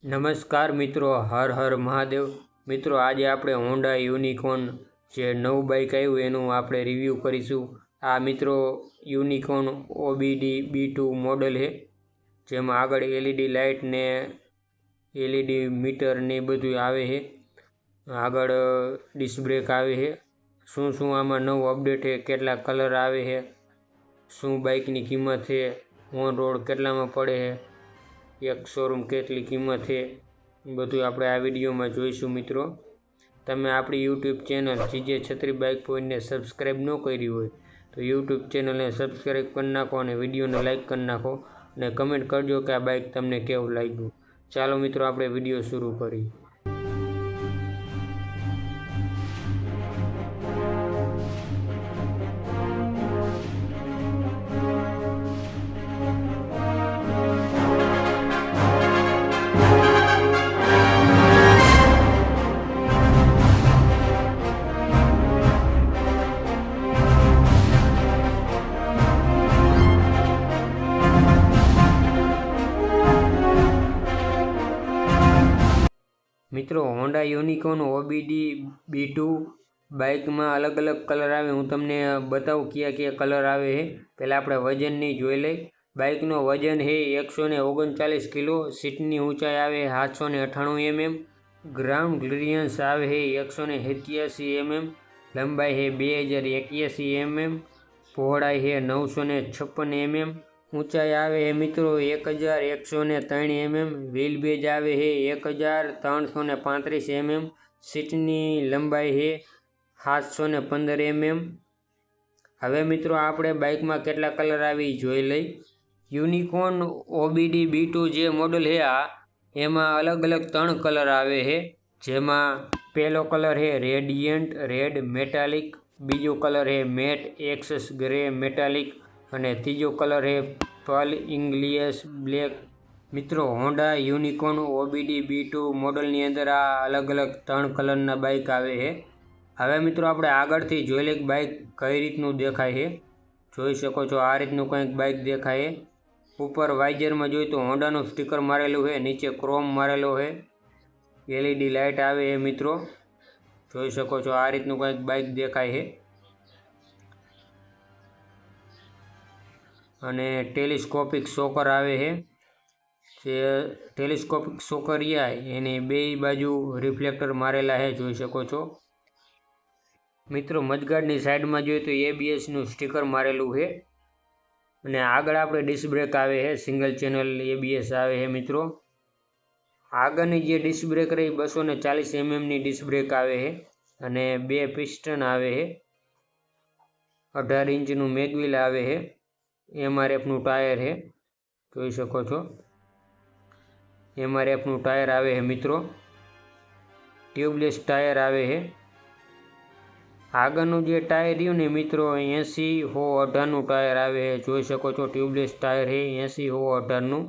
નમસ્કાર મિત્રો, હર હર મહાદેવ મિત્રો। આજે આપણે હોન્ડા યુનિકોર્ન જે નવું બાઇક આવ્યું એનું આપણે રિવ્યૂ કરીશું। આ મિત્રો યુનિકોર્ન ઓબીડી B2 મોડલ છે, જેમાં આગળ એલઈડી લાઇટ ને એલઈડી મીટર ને બધું આવે છે। આગળ ડિસ્ક બ્રેક આવે છે। શું શું આમાં નવું અપડેટ છે, કેટલા કલર આવે છે, શું બાઇકની કિંમત છે, ઓન રોડ કેટલામાં પડે છે, એક શોરૂમ કેટલી કિંમત છે, બધું આપણે આ વિડીયોમાં જોઈશું। મિત્રો, તમે આપણી યુટ્યુબ ચેનલ જીજે છત્રી બાઇક પોઈન્ટને સબસ્ક્રાઈબ ન કરી હોય તો યુટ્યુબ ચેનલને સબસ્ક્રાઈબ કરી નાખો અને વિડીયોને લાઇક કરી નાખો અને કમેન્ટ કરજો કે આ બાઇક તમને કેવું લાગ્યું। ચાલો મિત્રો, આપણે વિડીયો શરૂ કરીએ। મિત્રો, હોન્ડા યુનિકોર્ન ઓબીડી B2 બાઇકમાં અલગ અલગ કલર આવે। હું તમને બતાવું કયા કલર આવે છે। પહેલાં આપણે વજનની જોઈ લઈ। બાઇકનો વજન છે 139 કિલો, સીટની ઊંચાઈ આવે 798 mm, ગ્રાઉન્ડ ક્લિયરન્સ આવે છે 187 mm, લંબાઈ છે 2081 mm, પહોળાઈ છે 956 mm, ઊંચાઈ આવે છે મિત્રો 1103 mm, વ્હીલ બેઝ આવે છે 1335 mm, સીટની લંબાઈ છે 715 mm। હવે મિત્રો, આપણે બાઇકમાં કેટલા કલર આવી જોઈ લઈ। યુનિકોર્ન ઓબીડી B2 જે મોડલ છે એમાં અલગ અલગ 3 કલર આવે છે, જેમાં પહેલો કલર છે રેડિયન્ટ રેડ મેટાલિક, બીજો કલર છે મેટ એક્સેસ ગ્રે મેટાલિક અને ત્રીજો કલર છે પર્લ ઇંગ્લિશ બ્લેક। મિત્રો, હોન્ડા યુનિકોર્ન ઓબીડી B2 મોડલની અંદર આ અલગ અલગ 3 કલરના બાઇક આવે છે। હવે મિત્રો, આપણે આગળથી જોઈ લઈએ બાઇક કઈ રીતનું દેખાય છે। જોઈ શકો છો આ રીતનું કંઈક બાઇક દેખાય છે। ઉપર વાઇઝરમાં જોઈએ તો હોન્ડાનું સ્ટીકર મારેલું છે, નીચે ક્રોમ મારેલો છે, એલઈડી લાઇટ આવે છે। મિત્રો, જોઈ શકો છો આ રીતનું કંઈક બાઇક દેખાય છે અને ટેલિસ્કોપિક શોકર આવે છે। જે ટેલિસ્કોપિક શોકર રહ્યા એની બે બાજુ રિફ્લેક્ટર મારેલા છે, જોઈ શકો છો। મિત્રો, મધગાર્ડની સાઈડમાં જોઈએ તો ABSનું સ્ટીકર મારેલું છે અને આગળ આપણે ડિસ્ક બ્રેક આવે છે, સિંગલ ચેનલ ABS આવે છે। મિત્રો, આગળની જે ડિસ્ક બ્રેક રહી 240 mmની ડિસ્ક બ્રેક આવે છે અને 2 પિસ્ટન આવે છે, 18 ઇંચનું મેગવિલ આવે છે, MRFનું ટાયર છે, જોઈ શકો છો MRFનું ટાયર આવે છે। મિત્રો, ટ્યુબલેસ ટાયર આવે છે। આગળનું જે ટાયર રહ્યું ને મિત્રો 80/18નું ટાયર આવે છે, જોઈ શકો છો ટ્યુબલેસ ટાયર છે 80/18નું।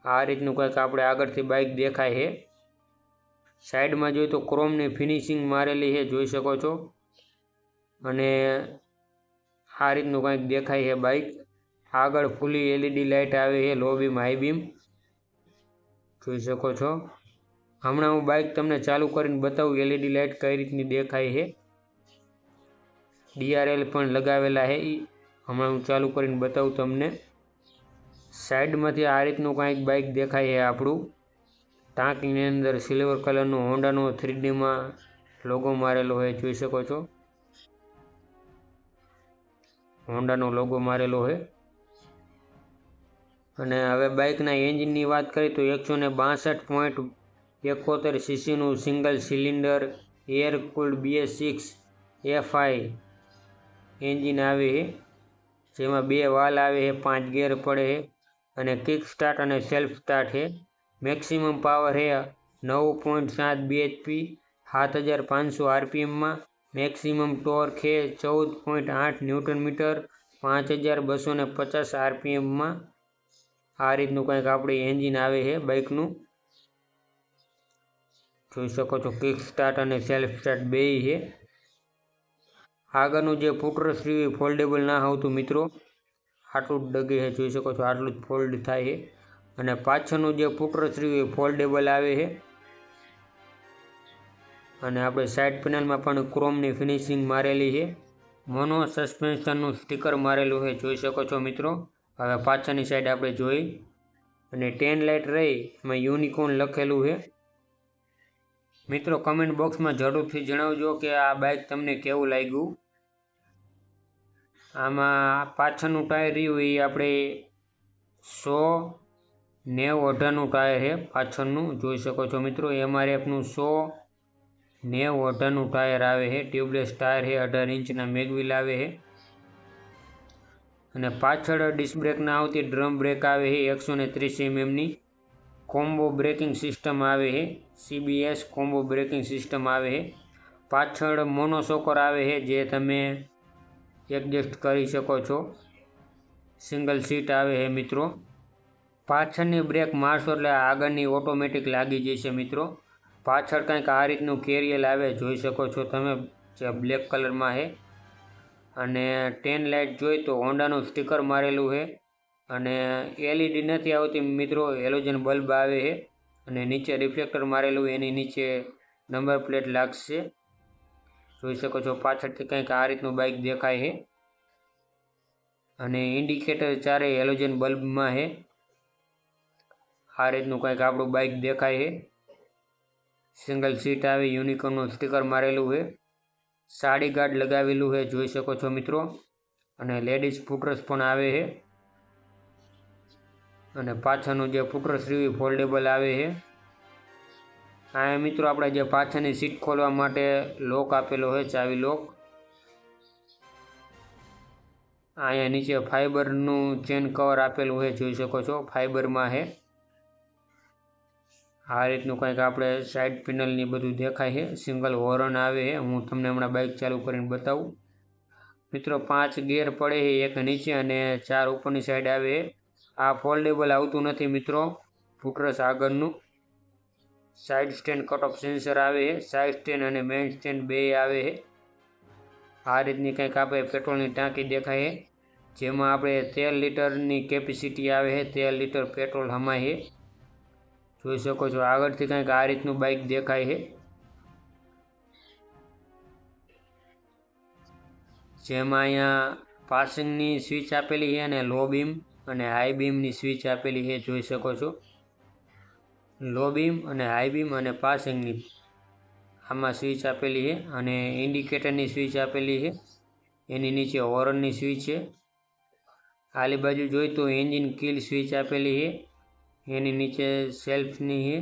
આ રીતનું કંઈક આપણે આગળથી બાઇક દેખાય છે। સાઈડમાં જોઈએ તો ક્રોમની ફિનિશિંગ મારેલી છે, જોઈ શકો છો અને આ રીતનું કંઈક દેખાય છે બાઇક। આગળ ફૂલી એલઈડી લાઇટ આવે છે, લો બીમ હાઈ બીમ, જોઈ શકો છો। હમણાં હું બાઇક તમને ચાલુ કરીને બતાવું એલઈડી લાઇટ કઈ રીતની દેખાય છે। DRL પણ લગાવેલા છે, હમણાં હું ચાલુ કરીને બતાવું તમને। સાઈડમાંથી આ રીતનું કંઈક બાઇક દેખાય છે આપણું। ટાંકીની અંદર સિલ્વર કલરનું હોન્ડાનો 3Dમાં લોગો મારેલો છે, જોઈ શકો છો હોન્ડાનો લોગો મારેલો છે। અને હવે બાઇકના એન્જિનની વાત કરીએ તો 162.71 સીસીનું single cylinder air cooled BS6 FI engine આવે છે, જેમાં 2 વાલ આવે છે, 5 ગેર પડે છે અને કિક સ્ટાર્ટ અને સેલ્ફ સ્ટાર્ટ છે। મેક્સિમમ પાવર છે 9.7 bhp 7500 RPMમાં, મેક્સિમમ ટોર્ક છે 14.8 ન્યૂટન મીટર 5250 RPMમાં। આ રીતનું કંઈક આપણે એન્જિન આવે છે બાઇકનું, જોઈ શકો છો કિક સ્ટાર્ટ અને સેલ્ફ સ્ટાર્ટ બેય છે। આગળનું જે ફૂટરેસ્ટ રહ્યું ફોલ્ડેબલ ના આવતું મિત્રો, આટલું જ ડગે છે, જોઈ શકો છો આટલું જ ફોલ્ડ થાય છે અને પાછળનું જે ફૂટરેસ્ટ રહ્યું એ ફોલ્ડેબલ આવે છે અને આપણે સાઇડ પેનલમાં પણ ક્રોમની ફિનિશિંગ મારેલી છે. મોનો સસ્પેન્શનનું સ્ટીકર મારેલું છે, જોઈ શકો છો મિત્રો. હવે પાછળની સાઈડ આપણે જોઈ અને ટેન લાઇટ રહી એમાં યુનિકોર્ન લખેલું છે. મિત્રો કમેન્ટ બોક્સમાં જરૂરથી જણાવજો કે આ બાઇક તમને કેવું લાગ્યું. આમાં પાછળનું ટાયર રહ્યું એ આપણે 100/90/18નું ટાયર છે પાછળનું, જોઈ શકો છો મિત્રો. MRFનું 100/90/18નું ટાયર આવે છે. ટ્યુબલેસ ટાયર છે, 18 ઇંચના મેગવિલ આવે છે અને પાછળ ડિસ્ક બ્રેક ના આવતી ડ્રમ બ્રેક આવે છે 130 mm કોમ્બો બ્રેકિંગ સિસ્ટમ આવે છે. CBS કોમ્બો બ્રેકિંગ સિસ્ટમ આવે છે. પાછળ મોનોશોકર આવે છે જે તમે એડજસ્ટ કરી શકો છો. સિંગલ સીટ આવે છે મિત્રો. પાછળની બ્રેક મારશો એટલે આગળની ઓટોમેટિક લાગી જશે મિત્રો. પાછળ કંઈક આ રીતનું કેરિયલ આવે, જોઈ શકો છો તમે, જે બ્લેક કલરમાં છે. અને ટેન લાઇટ જોઈ તો હોન્ડાનું સ્ટીકર મારેલું છે અને LED નથી આવતી મિત્રો, હેલોજન બલ્બ આવે છે અને નીચે રિફ્લેક્ટર મારેલું, એની નીચે નંબર પ્લેટ લાગશે, જોઈ શકો છો. પાછળથી કંઈક આ રીતનું બાઇક દેખાય છે અને ઇન્ડિકેટર ચારે હેલોજન બલ્બમાં છે. આ રીતનું કંઈક આપણું બાઇક દેખાય છે. સિંગલ સીટ આવી, યુનિકોર્નનું સ્ટીકર મારેલું છે. સાડી ગાર્ડ લગાવેલું છે, જોઈ શકો છો મિત્રો. અને લેડીઝ ફૂટરેસ્ટ પણ આવે છે અને પાછળનું જે ફૂટરેસ્ટ રહ્યું ફોલ્ડેબલ આવે છે. આ મિત્રો આપણે જે પાછળની સીટ ખોલવા માટે લોક આપેલો છે, ચાવી લોક. અહીંયા નીચે ફાઈબરનું ચેન કવર આપેલું છે, જોઈ શકો છો, ફાઈબરમાં છે. આ રીતનું કંઈક આપણે સાઈડ પેનલની બધું દેખાય છે. સિંગલ હોર્ન આવે છે, હું તમને હમણાં બાઇક ચાલુ કરીને બતાવું મિત્રો. 5 ગિયર પડે છે, એક નીચે અને 4 ઉપરની સાઈડ આવે છે. આ ફોલ્ડેબલ આવતું નથી મિત્રો, ફૂટરેસ્ટ આગળનું. Side stand cut off sensor આવે છે. સાઈડ સ્ટેન્ડ અને મેઇન સ્ટેન્ડ બે આવે છે. આ રીતની કંઈક આપણે પેટ્રોલની ટાંકી દેખાય છે, જેમાં આપણે 13 લીટરની કેપેસિટી આવે છે. 13 લીટર પેટ્રોલ હમાય છે, જોઈ શકો છો. આગળથી કંઈક આ રીતનું બાઇક દેખાય છે, જેમાં અહીંયા પાસિંગની સ્વિચ આપેલી છે અને લો બીમ અને હાઈ બીમની સ્વિચ આપેલી છે, જોઈ શકો છો. લો બીમ અને હાઈ બીમ અને પાસિંગની આમાં સ્વિચ આપેલી છે અને ઇન્ડિકેટરની સ્વિચ આપેલી છે. એની નીચે હોર્નની સ્વિચ છે. આલી બાજુ જોઈ તો એન્જિન કિલ સ્વિચ આપેલી છે, એની નીચે સેલ્ફની છે.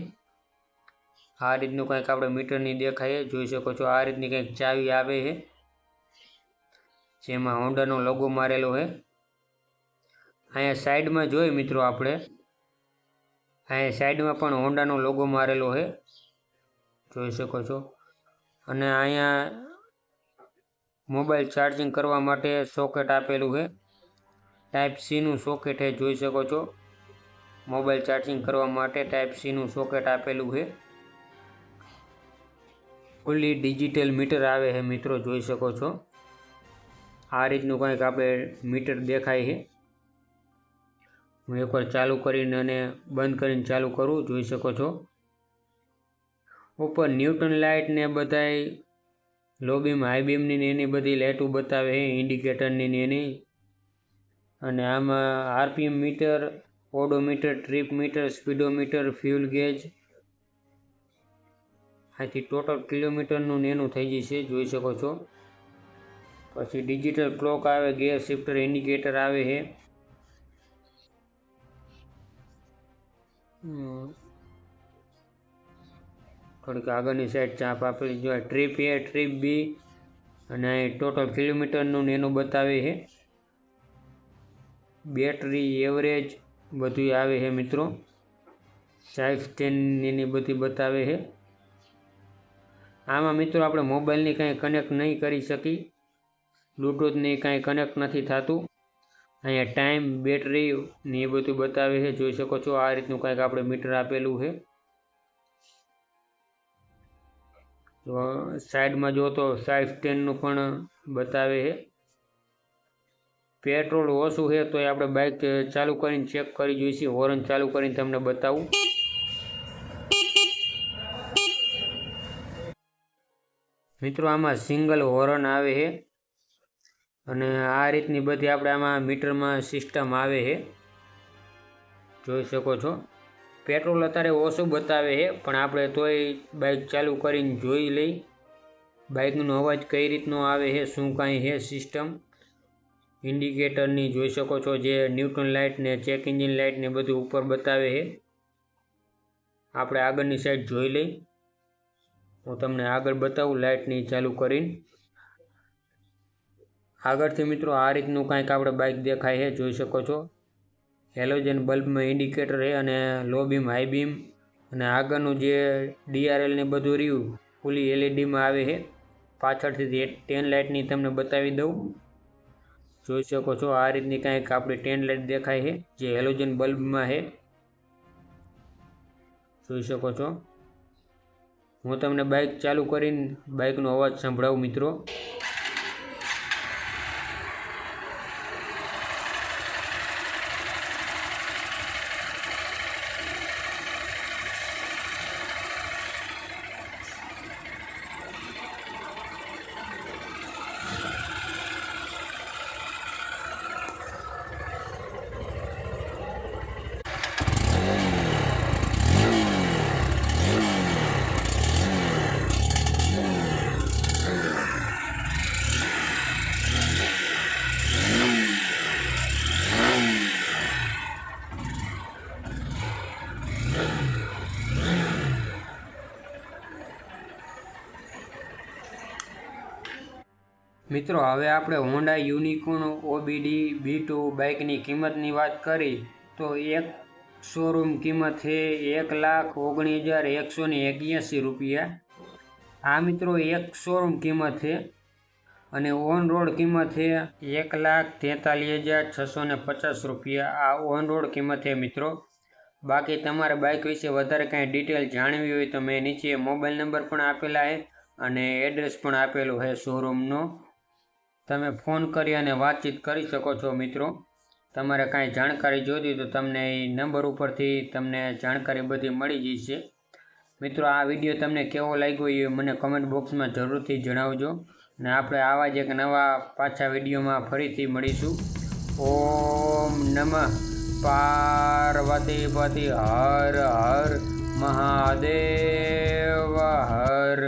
આ રીતનું કંઈક આપણે મીટરની દેખાય, જોઈ શકો છો. આ રીતની કંઈક ચાવી આવે છે, જેમાં હોન્ડાનો લોગો મારેલો છે. અહીંયા સાઈડમાં જોઈએ મિત્રો આપણે, અહીંયા સાઈડમાં પણ હોન્ડાનો લોગો મારેલો છે, જોઈ શકો છો. અને અહીંયા મોબાઈલ ચાર્જિંગ કરવા માટે સોકેટ આપેલું છે. ટાઈપ C નું સોકેટ છે, જોઈ શકો છો. મોબાઈલ ચાર્જિંગ કરવા માટે ટાઈપ C નું સોકેટ આપેલું છે. ફૂલી ડિજિટલ મીટર આવે છે મિત્રો, જોઈ શકો છો. આ રીતનું કંઈક આપણે મીટર દેખાય છે. હું એકવાર ચાલુ કરીને અને બંધ કરીને ચાલુ કરું, જોઈ શકો છો. ઉપર ન્યૂટન લાઇટ ને બધાય લો બીમ હાઈ બીમની ને એની બધી લાઇટો બતાવે છે, ઇન્ડિકેટરની ને એની. અને આમાં RPM meter, odometer, trip meter, speedometer, fuel gauge, આથી ટોટલ કિલોમીટરનું ને એનું થઈ જશે, જોઈ શકો છો. પછી ડિજિટલ ક્લોક આવે, ગિયર શિફ્ટર ઇન્ડિકેટર આવે છે. થોડીક આગળની સાઈડ ચાપ આપેલી જો ટ્રીપ A, ટ્રીપ B અને ટોટલ કિલોમીટરનું ને એનું બતાવે છે. બેટરી એવરેજ બધું આવે છે મિત્રો. સાઈડ સ્ટેન્ડ એની બધી બતાવે છે. આમાં મિત્રો આપણે મોબાઈલની કાંઈ કનેક્ટ નહીં કરી શકી, બ્લૂટૂથની કાંઈ કનેક્ટ નથી થતું. અહીંયા ટાઈમ, બેટરી ને એ બધું બતાવે છે, જોઈ શકો છો. આ રીતનું કંઈક આપણે મીટર આપેલું છે. તો સાઈડમાં જો તો સાઈડ સ્ટેન્ડનું પણ બતાવે છે. પેટ્રોલ ઓછું છે તો આપણે બાઇક ચાલુ કરીને ચેક કરી જોઈશું. હોર્ન ચાલુ કરીને તમને બતાવું. મિત્રો આમાં સિંગલ હોર્ન આવે છે અને આ રીતની બધી આપણે આમાં મીટરમાં સિસ્ટમ આવે છે, જોઈ શકો છો. પેટ્રોલ અત્યારે ઓછું બતાવે છે પણ આપણે તોય બાઇક ચાલુ કરીને જોઈ લઈ બાઇકનો અવાજ કઈ રીતનો આવે છે, શું કાંઈ છે સિસ્ટમ. ઇન્ડિકેટરની જોઈ શકો છો, જે ન્યુટ્રલ લાઇટ ને ચેક એન્જિન લાઇટ ને બધું ઉપર બતાવે છે. આપણે આગળની સાઈડ જોઈ લઈ. હું તમને આગળ બતાવું લાઇટની ચાલુ કરીને. આગળથી મિત્રો આ રીતનું કાંઈક આપણે બાઇક દેખાય છે, જોઈ શકો છો. હેલોજન બલ્બમાં ઇન્ડિકેટર છે અને લો બીમ, હાઈ બીમ અને આગળનું જે DRL ને બધું રહ્યું ફૂલી LED માં આવે છે. પાછળથી ટેન લાઇટની તમને બતાવી દઉં. જોઈ શકો છો આ રીતની કાંઈક આપણી ટેન લાઇટ દેખાય છે, જે હેલોજન બલ્બમાં છે, જોઈ શકો છો. હું તમને બાઇક ચાલુ કરીને બાઇકનો અવાજ સંભળાવું મિત્રો. મિત્રો હવે આપણે હોન્ડા યુનિકોર્ન OBD B2 બાઇકની કિંમતની વાત કરી તો એક શોરૂમ કિંમત છે 1,19,181 રૂપિયા. આ મિત્રો એક શોરૂમ કિંમત છે અને ઓન રોડ કિંમત છે 1,43,650 રૂપિયા. આ ઓન રોડ કિંમત છે મિત્રો. બાકી તમારે બાઇક વિશે વધારે કાંઈ ડિટેલ જાણવી હોય તો મેં નીચે મોબાઈલ નંબર પણ આપેલા છે અને એડ્રેસ પણ આપેલું છે શોરૂમનો. તમે ફોન કરી અને વાતચીત કરી શકો છો મિત્રો. તમારે કાંઈ જાણકારી જોઈતી તો તમને એ નંબર ઉપરથી તમને જાણકારી બધી મળી જશે. મિત્રો આ વિડીયો તમને કેવો લાગ્યો એ મને કમેન્ટ બોક્સમાં જરૂરથી જણાવજો અને આપણે આવા જ એક નવા પાછા વિડીયોમાં ફરીથી મળીશું. ઓમ નમઃ પાર્વતી પતિ હર હર મહાદેવ હર.